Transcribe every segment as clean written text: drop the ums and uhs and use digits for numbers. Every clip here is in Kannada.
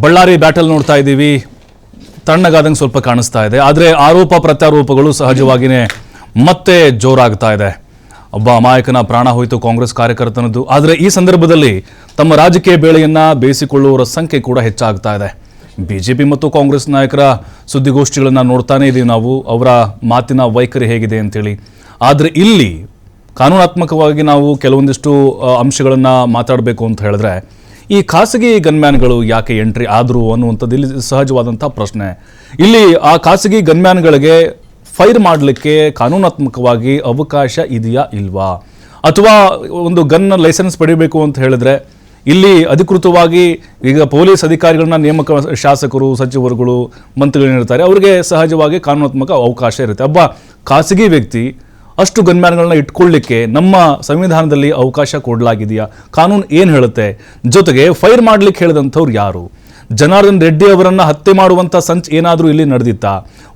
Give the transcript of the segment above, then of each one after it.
ಬಳ್ಳಾರಿ ಬ್ಯಾಟಲ್ ನೋಡ್ತಾ ಇದ್ದೀವಿ. ತಣ್ಣಗಾದಂಗೆ ಸ್ವಲ್ಪ ಕಾಣಿಸ್ತಾ ಇದೆ. ಆದರೆ ಆರೋಪ ಪ್ರತ್ಯಾರೋಪಗಳು ಸಹಜವಾಗಿಯೇ ಮತ್ತೆ ಜೋರಾಗ್ತಾ ಇದೆ. ಒಬ್ಬ ಅಮಾಯಕನ ಪ್ರಾಣ ಹೋಯಿತು, ಕಾಂಗ್ರೆಸ್ ಕಾರ್ಯಕರ್ತನದ್ದು. ಆದರೆ ಈ ಸಂದರ್ಭದಲ್ಲಿ ತಮ್ಮ ರಾಜಕೀಯ ಬೇಳೆಯನ್ನು ಬೇಯಿಸಿಕೊಳ್ಳುವವರ ಸಂಖ್ಯೆ ಕೂಡ ಹೆಚ್ಚಾಗ್ತಾ ಇದೆ. ಬಿಜೆಪಿ ಮತ್ತು ಕಾಂಗ್ರೆಸ್ ನಾಯಕರ ಸುದ್ದಿಗೋಷ್ಠಿಗಳನ್ನು ನೋಡ್ತಾನೇ ಇದ್ದೀವಿ ನಾವು, ಅವರ ಮಾತಿನ ವೈಖರಿ ಹೇಗಿದೆ ಅಂತೇಳಿ. ಆದರೆ ಇಲ್ಲಿ ಕಾನೂನಾತ್ಮಕವಾಗಿ ನಾವು ಕೆಲವೊಂದಿಷ್ಟು ಅಂಶಗಳನ್ನು ಮಾತಾಡಬೇಕು ಅಂತ ಹೇಳಿದ್ರೆ, ಈ ಖಾಸಗಿ ಗನ್ಮ್ಯಾನ್ಗಳು ಯಾಕೆ ಎಂಟ್ರಿ ಆದರು ಅನ್ನುವಂಥದ್ದು ಇಲ್ಲಿ ಸಹಜವಾದಂಥ ಪ್ರಶ್ನೆ. ಇಲ್ಲಿ ಆ ಖಾಸಗಿ ಗನ್ಮ್ಯಾನ್ಗಳಿಗೆ ಫೈರ್ ಮಾಡಲಿಕ್ಕೆ ಕಾನೂನಾತ್ಮಕವಾಗಿ ಅವಕಾಶ ಇದೆಯಾ ಇಲ್ವಾ, ಅಥವಾ ಒಂದು ಗನ್ ಲೈಸೆನ್ಸ್ ಪಡಿಬೇಕು ಅಂತ ಹೇಳಿದ್ರೆ ಇಲ್ಲಿ ಅಧಿಕೃತವಾಗಿ ಈಗ ಪೊಲೀಸ್ ಅಧಿಕಾರಿಗಳನ್ನ ನೇಮಕ ಶಾಸಕರು, ಸಚಿವರುಗಳು, ಮಂತ್ರಿಗಳೇನಿರ್ತಾರೆ ಅವರಿಗೆ ಸಹಜವಾಗಿ ಕಾನೂನಾತ್ಮಕ ಅವಕಾಶ ಇರುತ್ತೆ. ಒಬ್ಬ ಖಾಸಗಿ ವ್ಯಕ್ತಿ ಅಷ್ಟು ಗನ್ಮ್ಯಾನ್ಗಳನ್ನ ಇಟ್ಕೊಳ್ಳಿಕ್ಕೆ ನಮ್ಮ ಸಂವಿಧಾನದಲ್ಲಿ ಅವಕಾಶ ಕೊಡಲಾಗಿದೆಯಾ, ಕಾನೂನು ಏನು ಹೇಳುತ್ತೆ? ಜೊತೆಗೆ ಫೈರ್ ಮಾಡ್ಲಿಕ್ಕೆ ಹೇಳಿದಂಥವ್ರು ಯಾರು? ಜನಾರ್ದನ್ ರೆಡ್ಡಿ ಅವರನ್ನು ಹತ್ಯೆ ಮಾಡುವಂಥ ಸಂಚ್ ಏನಾದರೂ ಇಲ್ಲಿ ನಡೆದಿತ್ತಾ?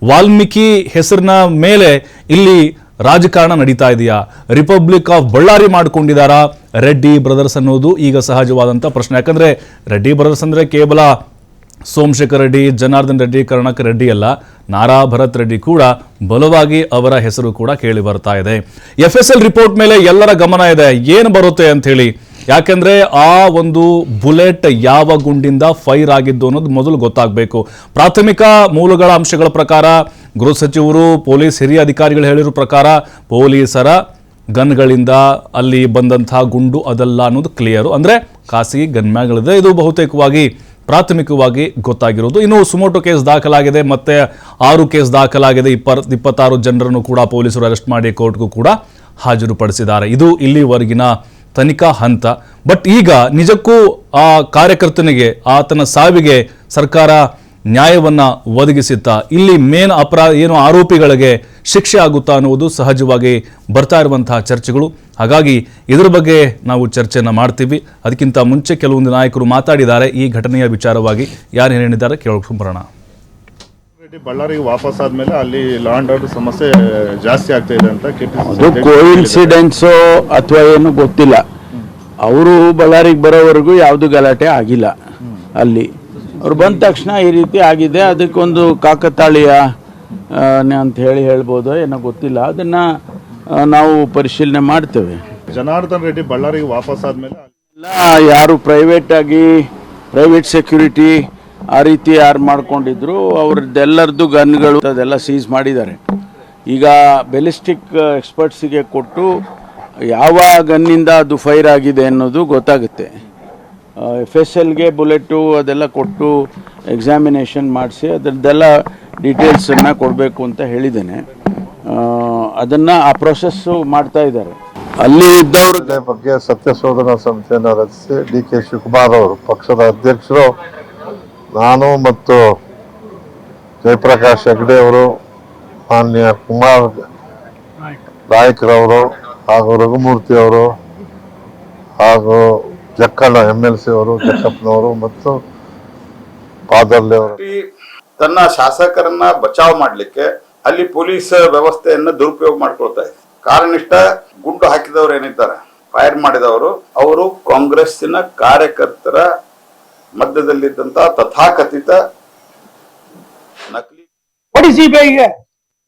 ವಾಲ್ಮೀಕಿ ಹೆಸರಿನ ಮೇಲೆ ಇಲ್ಲಿ ರಾಜಕಾರಣ ನಡೀತಾ ಇದೆಯಾ? ರಿಪಬ್ಲಿಕ್ ಆಫ್ ಬಳ್ಳಾರಿ ಮಾಡ್ಕೊಂಡಿದ್ದಾರಾ ರೆಡ್ಡಿ ಬ್ರದರ್ಸ್ ಅನ್ನೋದು ಈಗ ಸಹಜವಾದಂಥ ಪ್ರಶ್ನೆ. ಯಾಕಂದರೆ ರೆಡ್ಡಿ ಬ್ರದರ್ಸ್ ಅಂದರೆ ಕೇವಲ ಸೋಮಶೇಖರ್ ರೆಡ್ಡಿ, ಜನಾರ್ದನ್ ರೆಡ್ಡಿ, ಕರುಣಾಕರ್ ರೆಡ್ಡಿ ಅಲ್ಲ, ನಾರಾ ಭರತ್ ರೆಡ್ಡಿ ಕೂಡ ಬಲವಾಗಿ ಅವರ ಹೆಸರು ಕೂಡ ಕೇಳಿ ಬರ್ತಾ ಇದೆ. FSL ರಿಪೋರ್ಟ್ ಮೇಲೆ ಎಲ್ಲರ ಗಮನ ಇದೆ, ಏನು ಬರುತ್ತೆ ಅಂತ ಹೇಳಿ. ಯಾಕೆಂದರೆ ಆ ಒಂದು ಬುಲೆಟ್ ಯಾವ ಗುಂಡಿಂದ ಫೈರ್ ಆಗಿದ್ದು ಅನ್ನೋದು ಮೊದಲು ಗೊತ್ತಾಗಬೇಕು. ಪ್ರಾಥಮಿಕ ಮೂಲಗಳ ಅಂಶಗಳ ಪ್ರಕಾರ, ಗೃಹ ಸಚಿವರು, ಪೊಲೀಸ್ ಹಿರಿಯ ಅಧಿಕಾರಿಗಳು ಹೇಳಿರೋ ಪ್ರಕಾರ ಪೊಲೀಸರ ಗನ್ಗಳಿಂದ ಅಲ್ಲಿ ಬಂದಂಥ ಗುಂಡು ಅದಲ್ಲ ಅನ್ನೋದು ಕ್ಲಿಯರು. ಅಂದರೆ ಖಾಸಗಿ ಗನ್ಮ್ಯಾನ್ಗಳಿದೆ, ಇದು ಬಹುತೇಕವಾಗಿ ಪ್ರಾಥಮಿಕವಾಗಿ ಗೊತ್ತಾಗಿರೋದು. ಇನ್ನು ಸುಮೋಟೋ ಕೇಸ್ ದಾಖಲಾಗಿದೆ, ಮತ್ತೆ 6 ಕೇಸ್ ದಾಖಲಾಗಿದೆ. 26 ಜನರನ್ನು ಕೂಡ ಪೊಲೀಸರು ಅರೆಸ್ಟ್ ಮಾಡಿ ಕೋರ್ಟ್ಗೂ ಕೂಡ ಹಾಜರುಪಡಿಸಿದ್ದಾರೆ. ಇದು ಇಲ್ಲಿವರೆಗಿನ ತನಿಖಾ ಹಂತ. ಬಟ್ ಈಗ ನಿಜಕ್ಕೂ ಆ ಕಾರ್ಯಕರ್ತನಿಗೆ, ಆತನ ಸಾವಿಗೆ ಸರ್ಕಾರ ನ್ಯಾಯವನ್ನು ಒದಗಿಸುತ್ತಾ, ಇಲ್ಲಿ ಮೇನ್ ಅಪರಾಧ ಏನು ಆರೋಪಿಗಳಿಗೆ ಶಿಕ್ಷೆ ಆಗುತ್ತಾ ಅನ್ನುವುದು ಸಹಜವಾಗಿ ಬರ್ತಾ ಇರುವಂತಹ ಚರ್ಚೆಗಳು. ಹಾಗಾಗಿ ಇದರ ಬಗ್ಗೆ ನಾವು ಚರ್ಚೆಯನ್ನು ಮಾಡ್ತೀವಿ. ಅದಕ್ಕಿಂತ ಮುಂಚೆ ಕೆಲವೊಂದು ನಾಯಕರು ಮಾತಾಡಿದ್ದಾರೆ ಈ ಘಟನೆಯ ವಿಚಾರವಾಗಿ. ಯಾರು ಏನು ಹೇಳಿದ್ದಾರೆ ಕೇಳೋಕೆ ಬರೋಣ. ಬಳ್ಳಾರಿಗೆ ವಾಪಸ್ ಆದ್ಮೇಲೆ ಅಲ್ಲಿ ಲಾ ಅಂಡ್ ಆರ್ಡರ್ ಸಮಸ್ಯೆ ಜಾಸ್ತಿ ಆಗ್ತಾ ಇದೆ ಅಂತ ಅದು ಕೋಇನ್ಸಿಡೆನ್ಸು ಅಥವಾ ಏನು ಗೊತ್ತಿಲ್ಲ. ಅವರು ಬಳ್ಳಾರಿಗೆ ಬರೋವರೆಗೂ ಯಾವುದು ಗಲಾಟೆ ಆಗಿಲ್ಲ. ಅಲ್ಲಿ ಅವ್ರು ಬಂದ ತಕ್ಷಣ ಈ ರೀತಿ ಆಗಿದೆ. ಅದಕ್ಕೊಂದು ಕಾಕತಾಳೀಯ ಅಂತ ಹೇಳ್ಬೋದು, ಏನೋ ಗೊತ್ತಿಲ್ಲ. ಅದನ್ನ ನಾವು ಪರಿಶೀಲನೆ ಮಾಡ್ತೇವೆ. ಜನಾರ್ದನ್ ರೆಡ್ಡಿ ಬಳ್ಳಾರಿಗೆ ವಾಪಸ್ ಆದ್ಮೇಲೆ ಯಾರು ಪ್ರೈವೇಟ್ ಸೆಕ್ಯೂರಿಟಿ ಆ ರೀತಿ ಯಾರು ಮಾಡ್ಕೊಂಡಿದ್ರು ಅವ್ರದ್ದೆಲ್ಲರದ್ದು ಗನ್ಗಳು ಅದೆಲ್ಲ ಸೀಸ್ ಮಾಡಿದ್ದಾರೆ. ಈಗ ಬೆಲಿಸ್ಟಿಕ್ ಎಕ್ಸ್ಪರ್ಟ್ಸಿಗೆ ಕೊಟ್ಟು ಯಾವ ಗನ್ನಿಂದ ಅದು ಫೈರ್ ಆಗಿದೆ ಅನ್ನೋದು ಗೊತ್ತಾಗುತ್ತೆ. FSLಗೆ ಬುಲೆಟು ಅದೆಲ್ಲ ಕೊಟ್ಟು ಎಕ್ಸಾಮಿನೇಷನ್ ಮಾಡಿಸಿ ಅದರದ್ದೆಲ್ಲ ಡೀಟೇಲ್ಸನ್ನು ಕೊಡಬೇಕು ಅಂತ ಹೇಳಿದ್ದೇನೆ. ಅದನ್ನು ಆ ಪ್ರೊಸೆಸ್ಸು ಮಾಡ್ತಾ ಇದ್ದಾರೆ. ಅಲ್ಲಿ ಇದ್ದವ್ರ ಬಗ್ಗೆ ಸತ್ಯಶೋಧನಾ ಸಮಿತಿಯನ್ನು ರಚಿಸಿ DK ಶಿವಕುಮಾರ್ ಅವರು ಪಕ್ಷದ ಅಧ್ಯಕ್ಷರು, ನಾನು ಮತ್ತು ಜಯಪ್ರಕಾಶ್ ಹೆಗ್ಡೆ ಅವರು, ಮಾನ್ಯ ಕುಮಾರ್ ನಾಯ್ಕರವರು ಹಾಗೂ ರಘುಮೂರ್ತಿ ಅವರು ಹಾಗೂ ಜಕ್ಕಣ್ಣ MLC ಅವರು, ಜಕ್ಕಪ್ಪನವರು ಮತ್ತು ಪಾದರ್ಲಿ ಅವರು ತನ್ನ ಶಾಸಕರನ್ನ ಬಚಾವ್ ಮಾಡ್ಲಿಕ್ಕೆ ಅಲ್ಲಿ ಪೊಲೀಸ್ ವ್ಯವಸ್ಥೆಯನ್ನ ದುರುಪಯೋಗ ಮಾಡ್ಕೊಳ್ತಾ ಇದೆ. ಕಾರಣನಿಷ್ಠ ಗುಂಡು ಹಾಕಿದವರು ಏನಿದ್ದಾರೆ, ಫೈರ್ ಮಾಡಿದವರು, ಅವರು ಕಾಂಗ್ರೆಸ್ಸಿನ ಕಾರ್ಯಕರ್ತರ ಮಧ್ಯದಲ್ಲಿದ್ದಂತ ತಥಾಕಥಿತ ನಕಲಿ ಸಿಬಿಐಗೆ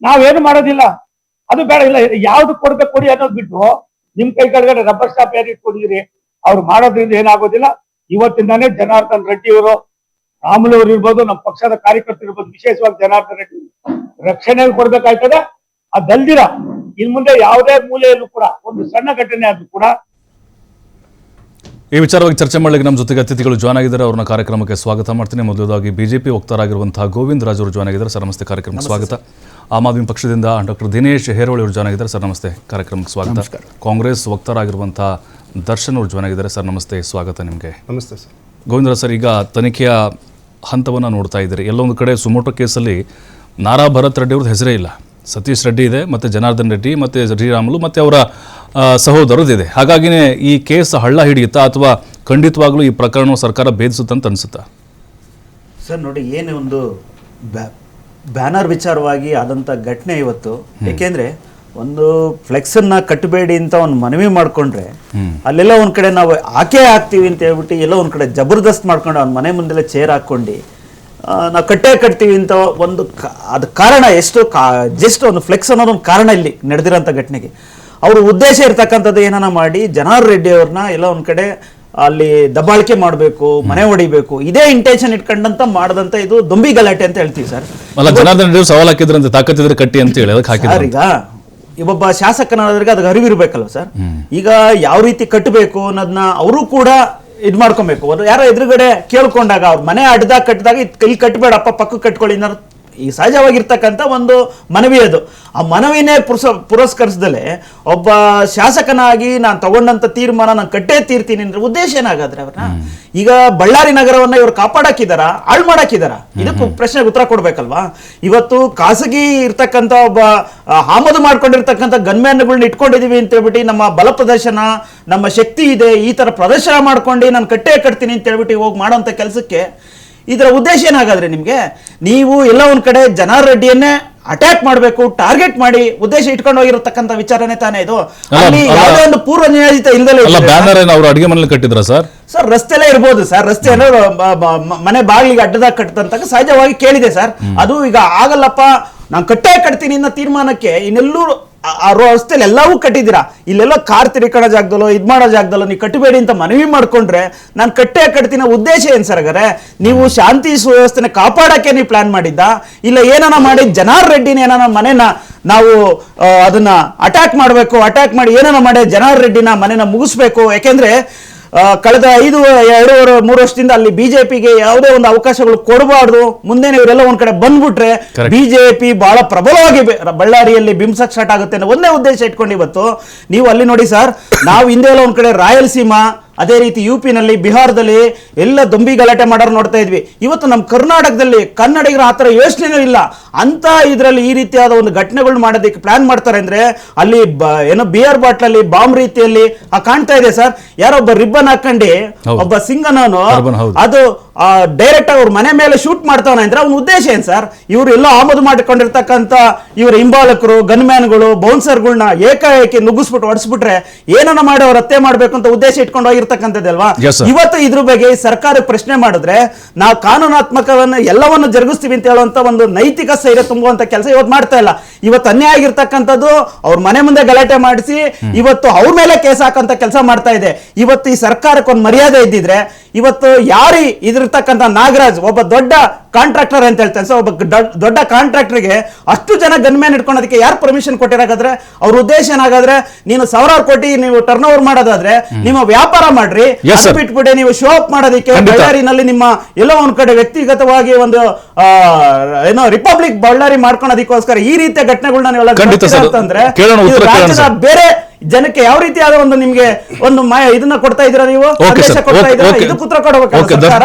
ನಾವೇನು ಮಾಡೋದಿಲ್ಲ, ಅದು ಬೇಡ, ಇಲ್ಲ ಯಾವ್ದು ಕೊಡ್ಬೇಕು ಕೊಡಿ ಅನ್ನೋದು ಬಿಟ್ಟು ನಿಮ್ ಕೈ ಕೆಳಗಡೆ ರಬ್ಬರ್ ಸ್ಟಾಪ್ ಯಾರು ಇಟ್ಕೊಂಡಿದ್ದೀರಿ? ಅವ್ರು ಮಾಡೋದ್ರಿಂದ ಏನಾಗೋದಿಲ್ಲ. ಇವತ್ತಿಂದಾನೇ ಜನಾರ್ದನ್ ರೆಡ್ಡಿ ಅವರು, ರಾಮುಲು ಅವರು ಇರ್ಬೋದು, ನಮ್ಮ ಪಕ್ಷದ ಕಾರ್ಯಕರ್ತರು ಇರ್ಬೋದು, ವಿಶೇಷವಾಗಿ ಜನಾರ್ದನ್ ರೆಡ್ಡಿ ರಕ್ಷಣೆ ಕೊಡ್ಬೇಕಾಯ್ತದೆ. ಅದಲ್ದಿರ ಇನ್ ಮುಂದೆ ಯಾವುದೇ ಮೂಲೆಯಲ್ಲೂ ಕೂಡ ಒಂದು ಸಣ್ಣ ಘಟನೆ ಆದ್ರೂ ಕೂಡ. ಈ ವಿಚಾರವಾಗಿ ಚರ್ಚೆ ಮಾಡಲಿಕ್ಕೆ ನಮ್ಮ ಜೊತೆಗೆ ಅತಿಥಿಗಳು ಜಾಯ್ನ್ ಆಗಿದ್ದಾರೆ. ಅವ್ರನ್ನ ಕಾರ್ಯಕ್ರಮಕ್ಕೆ ಸ್ವಾಗತ ಮಾಡ್ತೀನಿ. ಮೊದಲದಾಗಿ ಬಿಜೆಪಿ ವಕ್ತಾರಾಗಿರುವಂತಹ ಗೋವಿಂದ ರಾಜ್ ಅವರು ಜಾಯ್ನ್ ಆಗಿದ್ದಾರೆ. ಸರ್ ನಮಸ್ತೆ, ಕಾರ್ಯಕ್ರಮಕ್ಕೆ ಸ್ವಾಗತ. ಆಮ್ ಆದ್ಮಿ ಪಕ್ಷದಿಂದ ಡಾಕ್ಟರ್ ದಿನೇಶ್ ಹೇರೋಳಿ ಅವರು ಜಾಯ್ನ್ ಆಗಿದ್ದಾರೆ. ಸರ್ ನಮಸ್ತೆ, ಕಾರ್ಯಕ್ರಮಕ್ಕೆ ಸ್ವಾಗತ. ಕಾಂಗ್ರೆಸ್ ವಕ್ತಾರಾಗಿರುವಂತಹ ದರ್ಶನ್ ಅವರು ಜಾಯ್ನ್ ಆಗಿದ್ದಾರೆ. ಸರ್ ನಮಸ್ತೆ, ಸ್ವಾಗತ ನಿಮಗೆ. ನಮಸ್ತೆ ಸರ್. ಗೋವಿಂದ ರಾಜ್ ಸರ್, ಈಗ ತನಿಖೆಯ ಹಂತವನ್ನು ನೋಡ್ತಾ ಇದ್ದೀರಿ. ಎಲ್ಲೊಂದು ಕಡೆ ಸುಮೋಟೋ ಕೇಸಲ್ಲಿ ನಾರಾ ಭರತ್ ರೆಡ್ಡಿ ಅವ್ರದ್ದು ಹೆಸರೇ ಇಲ್ಲ, ಸತೀಶ್ ರೆಡ್ಡಿ ಇದೆ, ಮತ್ತು ಜನಾರ್ದನ್ ರೆಡ್ಡಿ ಮತ್ತು ಶ್ರೀರಾಮುಲು ಮತ್ತು ಅವರ ಸಹೋದರದಿದೆ. ಹಾಗಾಗಿನೇ ಈ ಕೇಸ್ ಹಳ್ಳ ಹಿಡಿಯುತ್ತಾ ಅಥವಾ ಖಂಡಿತವಾಗ್ಲೂ ಈ ಪ್ರಕರಣ ಸರ್ಕಾರ ಭೇದಿಸುತ್ತಂತ ಅನಿಸುತ್ತಾ? ಸರ್ ನೋಡಿ, ಏನು ಒಂದು ಬ್ಯಾನರ್ ವಿಚಾರವಾಗಿ ಆದಂಥ ಘಟನೆ ಇವತ್ತು. ಏಕೆಂದರೆ ಒಂದು ಫ್ಲೆಕ್ಸ್ ಅನ್ನ ಕಟ್ಟಬೇಡಿ ಅಂತ ಒಂದು ಮನವಿ ಮಾಡ್ಕೊಂಡ್ರೆ ಅಲ್ಲೆಲ್ಲ ಒಂದ್ ಕಡೆ ನಾವು ಹಾಕೇ ಹಾಕ್ತೀವಿ ಅಂತ ಹೇಳ್ಬಿಟ್ಟು ಎಲ್ಲೋ ಒಂದ್ ಕಡೆ ಜಬರ್ದಸ್ತ್ ಮಾಡ್ಕೊಂಡು ಅವ್ನ ಮನೆ ಮುಂದೆಲ್ಲ ಚೇರ್ ಹಾಕೊಂಡು ನಾವು ಕಟ್ಟೇ ಕಟ್ತೀವಿ ಅಂತ ಒಂದು ಅದು ಕಾರಣ ಎಷ್ಟು ಜಸ್ಟ್ ಒಂದು ಫ್ಲೆಕ್ಸ್ ಅನ್ನೋದು ಒಂದು ಕಾರಣ ಇಲ್ಲಿ ನಡೆದಿರೋಂಥ ಘಟನೆಗೆ. ಅವ್ರ ಉದ್ದೇಶ ಇರ್ತಕ್ಕಂಥದ್ದು ಏನಾನ ಮಾಡಿ ಜನಾರ್ದನ್ ರೆಡ್ಡಿ ಅವ್ರನ್ನ ಎಲ್ಲ ಒಂದ್ ಕಡೆ ಅಲ್ಲಿ ದಬ್ಬಾಳಿಕೆ ಮಾಡಬೇಕು, ಮನೆ ಹೊಡಿಬೇಕು, ಇದೇ ಇಂಟೆನ್ಷನ್ ಇಟ್ಕೊಂಡಂತ ಮಾಡದಂತ ಇದು ದೊಂಬಿ ಗಲಾಟೆ ಅಂತ ಹೇಳ್ತೀವಿ ಸರ್. ಅಲ್ಲ, ಜನಾರ್ದನ್ ರೆಡ್ಡಿ ಸವಾಲ್ ಹಾಕಿದ್ರಂತೆ, ತಾಕತ್ತಿದ್ರೆ ಕಟ್ಟಿ ಅಂತ ಹೇಳಿ ಅದಕ್ಕೆ ಹಾಕಿದ್ರು. ಈಗ ಒಬ್ಬ ಶಾಸಕನಾದ್ರಿಗೆ ಅದಕ್ಕೆ ಅರಿವಿರ್ಬೇಕಲ್ವ ಸರ್. ಈಗ ಯಾವ ರೀತಿ ಕಟ್ಟಬೇಕು ಅನ್ನೋದನ್ನ ಅವರು ಕೂಡ ಇದ್ ಮಾಡ್ಕೊಬೇಕು. ಯಾರೋ ಎದುರುಗಡೆ ಕೇಳ್ಕೊಂಡಾಗ ಅವ್ರ ಮನೆ ಅಡ್ದಾಗ ಕಟ್ಟಿದಾಗ ಇಲ್ಲಿ ಕಟ್ಟಬೇಡಪ್ಪ ಪಕ್ಕ ಕಟ್ಕೊಳ್ಳಿ ಅನ್ನೋ ಈ ಸಹಜವಾಗಿರ್ತಕ್ಕಂಥ ಒಂದು ಮನವಿ ಅದು. ಆ ಮನವಿನೇ ಪುರಸ್ಕರಿಸದಲ್ಲೇ ಒಬ್ಬ ಶಾಸಕನಾಗಿ ನಾನು ತಗೊಂಡಂತ ತೀರ್ಮಾನ ನಾನು ಕಟ್ಟೇ ತೀರ್ತೀನಿ ಅಂದ್ರೆ ಉದ್ದೇಶ ಏನಾಗಾದ್ರೆ ಅವ್ರನ್ನ ಈಗ ಬಳ್ಳಾರಿ ನಗರವನ್ನ ಇವ್ರು ಕಾಪಾಡಾಕಿದಾರ, ಹಾಳು ಮಾಡಾಕಿದಾರ? ಇದಕ್ಕೂ ಪ್ರಶ್ನೆಗೆ ಉತ್ತರ ಕೊಡ್ಬೇಕಲ್ವಾ. ಇವತ್ತು ಖಾಸಗಿ ಇರ್ತಕ್ಕಂಥ ಒಬ್ಬ ಆಮದು ಮಾಡ್ಕೊಂಡಿರ್ತಕ್ಕಂಥ ಗನ್ಮ್ಯಾನ್ಗಳನ್ನ ಇಟ್ಕೊಂಡಿದೀವಿ ಅಂತ ಹೇಳ್ಬಿಟ್ಟು ನಮ್ಮ ಬಲ ಪ್ರದರ್ಶನ, ನಮ್ಮ ಶಕ್ತಿ ಇದೆ, ಈ ತರ ಪ್ರದರ್ಶನ ಮಾಡ್ಕೊಂಡು ನಾನು ಕಟ್ಟೇ ಕಟ್ತೀನಿ ಅಂತ ಹೇಳ್ಬಿಟ್ಟು ಹೋಗಿ ಮಾಡೋಂಥ ಕೆಲಸಕ್ಕೆ ಇದರ ಉದ್ದೇಶ ಏನಾಗಾದ್ರೆ ನಿಮ್ಗೆ? ನೀವು ಎಲ್ಲ ಒಂದ್ ಕಡೆ ಜನಾರ್ದನ್ ರೆಡ್ಡಿಯನ್ನೇ ಅಟ್ಯಾಕ್ ಮಾಡಬೇಕು, ಟಾರ್ಗೆಟ್ ಮಾಡಿ ಉದ್ದೇಶ ಇಟ್ಕೊಂಡು ಹೋಗಿರತಕ್ಕಂಥ ವಿಚಾರನೆ ತಾನೇ ಇದು. ಅಲ್ಲಿ ಯಾವುದೇ ಒಂದು ಪೂರ್ವ ನಿಯೋಜಿತ ಇಲ್ದಲೇ ಅವರು ಅಡಿಗೆ ಮನೇಲಿ ಕಟ್ಟಿದ್ರ ಸರ್ ರಸ್ತೆಲೇ ಇರ್ಬೋದು ಸರ್. ರಸ್ತೆ ಏನೋ ಮನೆ ಬಾಗಿಲಿಗೆ ಅಡ್ಡದಾಗ ಕಟ್ಟದಂತ ಸಹಜವಾಗಿ ಕೇಳಿದೆ ಸರ್. ಅದು ಈಗ ಆಗಲ್ಲಪ್ಪ ನಾನು ಕಟ್ಟೇ ಕಟ್ತೀನಿ ಅನ್ನೋ ತೀರ್ಮಾನಕ್ಕೆ ಇನ್ನೆಲ್ಲೂ ಆ ರಸ್ತೆಯಲ್ಲಿ ಎಲ್ಲವೂ ಕಟ್ಟಿದ್ದೀರಾ, ಇಲ್ಲೆಲ್ಲ ಕಾರ್ ತಿರ್ಕೊಳ್ಳೋ ಜಾಗದಲ್ಲೋ ಇದ್ ಮಾಡೋ ಜಾಗದಲ್ಲೋ ನೀವು ಕಟ್ಟಬೇಡಿ ಅಂತ ಮನವಿ ಮಾಡ್ಕೊಂಡ್ರೆ ನಾನು ಕಟ್ಟೇ ಕಟ್ತಿನ ಉದ್ದೇಶ ಏನ್ ಸರ್? ಹಾಗಾದ್ರೆ ನೀವು ಶಾಂತಿ ಸುವ್ಯವಸ್ಥೆನ ಕಾಪಾಡಕ್ಕೆ ನೀವು ಪ್ಲಾನ್ ಮಾಡಿದ್ದ, ಇಲ್ಲ ಏನಾನ ಮಾಡಿ ಜನಾರ್ದನ್ ರೆಡ್ಡಿನ ಏನಾನ ಮನೆನ ನಾವು ಅದನ್ನ ಅಟ್ಯಾಕ್ ಮಾಡಿ ಏನಾನ ಮಾಡಿ ಜನಾರ್ದನ್ ರೆಡ್ಡಿನ ಮನೆನ ಮುಗಿಸ್ಬೇಕು? ಯಾಕೆಂದ್ರೆ ಕಳೆದ 2-3 ವರ್ಷದಿಂದ ಅಲ್ಲಿ ಬಿಜೆಪಿಗೆ ಯಾವುದೇ ಒಂದು ಅವಕಾಶಗಳು ಕೊಡಬಾರ್ದು, ಮುಂದೆ ಇವರೆಲ್ಲ ಒಂದ್ ಕಡೆ ಬಂದ್ಬಿಟ್ರೆ ಬಿಜೆಪಿ ಬಹಳ ಪ್ರಬಲವಾಗಿ ಬಳ್ಳಾರಿಯಲ್ಲಿ ಬಿಂಸಕ್ ಸ್ಟಾರ್ಟ್ ಆಗುತ್ತೆ ಅನ್ನೋ ಒಂದೇ ಉದ್ದೇಶ ಇಟ್ಕೊಂಡು ಇವತ್ತು ನೀವು ಅಲ್ಲಿ ನೋಡಿ ಸರ್, ನಾವು ಹಿಂದೆ ಎಲ್ಲ ಒಂದ್ ಕಡೆ ರಾಯಲಸೀಮಾ, ಅದೇ ರೀತಿ ಯುಪಿನಲ್ಲಿ, ಬಿಹಾರದಲ್ಲಿ ಎಲ್ಲ ದೊಂಬಿ ಗಲಾಟೆ ಮಾಡೋರು ನೋಡ್ತಾ ಇದ್ವಿ. ಇವತ್ತು ನಮ್ಮ ಕರ್ನಾಟಕದಲ್ಲಿ ಕನ್ನಡಿಗರ ಆ ಥರ ಯೋಚನೆನೂ ಇಲ್ಲ. ಅಂತ ಇದರಲ್ಲಿ ಈ ರೀತಿಯಾದ ಒಂದು ಘಟನೆಗಳು ಮಾಡೋದಕ್ಕೆ ಪ್ಲಾನ್ ಮಾಡ್ತಾರೆ ಅಂದ್ರೆ ಅಲ್ಲಿ ಏನೋ ಬಿಯರ್ ಬಾಟ್ಲಲ್ಲಿ ಬಾಂಬ್ ರೀತಿಯಲ್ಲಿ ಕಾಣ್ತಾ ಇದೆ ಸರ್. ಯಾರೊಬ್ಬ ರಿಬ್ಬನ್ ಹಾಕೊಂಡು ಒಬ್ಬ ಸಿಂಗನವನು ಅದು ಡೈರೆಕ್ಟ್ ಅವ್ರ ಮನೆ ಮೇಲೆ ಶೂಟ್ ಮಾಡ್ತಾವನ ಅಂದ್ರೆ ಅವ್ನ ಉದ್ದೇಶ ಏನ್ ಸರ್? ಇವ್ರು ಎಲ್ಲೋ ಆಮದು ಮಾಡಿಕೊಂಡಿರ್ತಕ್ಕಂಥ ಇವರ ಹಿಂಬಾಲಕರು, ಗನ್ಮ್ಯಾನ್ಗಳು, ಬೌನ್ಸರ್ಗಳನ್ನ ಏಕಾಏಕಿ ನುಗ್ಗಿಸ್ಬಿಟ್ಟು ಹೊಡಿಸ್ಬಿಟ್ರೆ ಏನನ್ನ ಮಾಡಿ ಅವ್ರು ಹತ್ಯೆ ಮಾಡ್ಬೇಕು ಅಂತ ಉದ್ದೇಶ ಇಟ್ಕೊಂಡು ಹೋಗಿರ್ತಕ್ಕಂಥದ್ದಲ್ವಾ? ಇವತ್ತು ಇದ್ರ ಬಗ್ಗೆ ಸರ್ಕಾರ ಪ್ರಶ್ನೆ ಮಾಡಿದ್ರೆ ನಾವು ಕಾನೂನಾತ್ಮಕವನ್ನ ಎಲ್ಲವನ್ನು ಜರುಗಿಸ್ತೀವಿ ಅಂತ ಹೇಳುವಂತ ಒಂದು ನೈತಿಕ ಸ್ಥೈರ್ಯ ತುಂಬುವಂತ ಕೆಲಸ ಇವತ್ತು ಮಾಡ್ತಾ ಇಲ್ಲ. ಇವತ್ತು ಅನ್ಯಾಯ ಆಗಿರ್ತಕ್ಕಂಥದ್ದು ಅವ್ರ ಮನೆ ಮುಂದೆ ಗಲಾಟೆ ಮಾಡಿಸಿ ಇವತ್ತು ಅವ್ರ ಮೇಲೆ ಕೇಸ್ ಹಾಕಂತ ಕೆಲಸ ಮಾಡ್ತಾ ಇದೆ. ಇವತ್ತು ಈ ಸರ್ಕಾರಕ್ಕೆ ಒಂದು ಮರ್ಯಾದೆ ಇದ್ದಿದ್ರೆ ಇವತ್ತು ಯಾರು ಇದಿರ್ತಕ್ಕಂಥ ನಾಗರಾಜ್ ಒಬ್ಬ ದೊಡ್ಡ ಕಾಂಟ್ರಾಕ್ಟರ್ ಅಂತ ಹೇಳ್ತಾನೆ ಸರ್, ಒಬ್ಬ ದೊಡ್ಡ ಕಾಂಟ್ರಾಕ್ಟರ್ಗೆ ಅಷ್ಟು ಜನ ಗನ್ಮ್ಯಾನ್ ಇಟ್ಕೊಳೋದಕ್ಕೆ ಯಾರು ಪರ್ಮಿಷನ್ ಕೊಟ್ಟಿರಾಗಾದ್ರೆ? ಅವ್ರ ಉದ್ದೇಶ ಏನಾಗಾದ್ರೆ ನೀನು 1000 ಕೋಟಿ ನೀವು ಟರ್ನ್ ಓವರ್ ಮಾಡೋದಾದ್ರೆ ನಿಮ್ಮ ವ್ಯಾಪಾರ ಮಾಡ್ರಿ, ಬಿಟ್ಬಿಡಿ ನೀವು ಶೋ ಅಪ್ ಮಾಡೋದಕ್ಕೆ ಬಳ್ಳಾರಿನಲ್ಲಿ ನಿಮ್ಮ ಎಲ್ಲೋ ಒಂದ್ ಕಡೆ ವ್ಯಕ್ತಿಗತವಾಗಿ ಒಂದು ಏನೋ ರಿಪಬ್ಲಿಕ್ ಬಳ್ಳಾರಿ ಮಾಡ್ಕೊಳೋದಕ್ಕೋಸ್ಕರ ಈ ರೀತಿಯ ಘಟನೆಗಳನ್ನ ಅಂತಂದ್ರೆ ಬೇರೆ ಜನಕ್ಕೆ ಯಾವ ರೀತಿಯಾದ ಒಂದು ನಿಮ್ಗೆ ಒಂದು ಇದನ್ನ ಕೊಡ್ತಾ ಇದ್ದೀರಾ ನೀವು? ಇದಕ್ಕೆ ಉತ್ತರ ಕೊಡಬೇಕು ಸರ್ಕಾರ.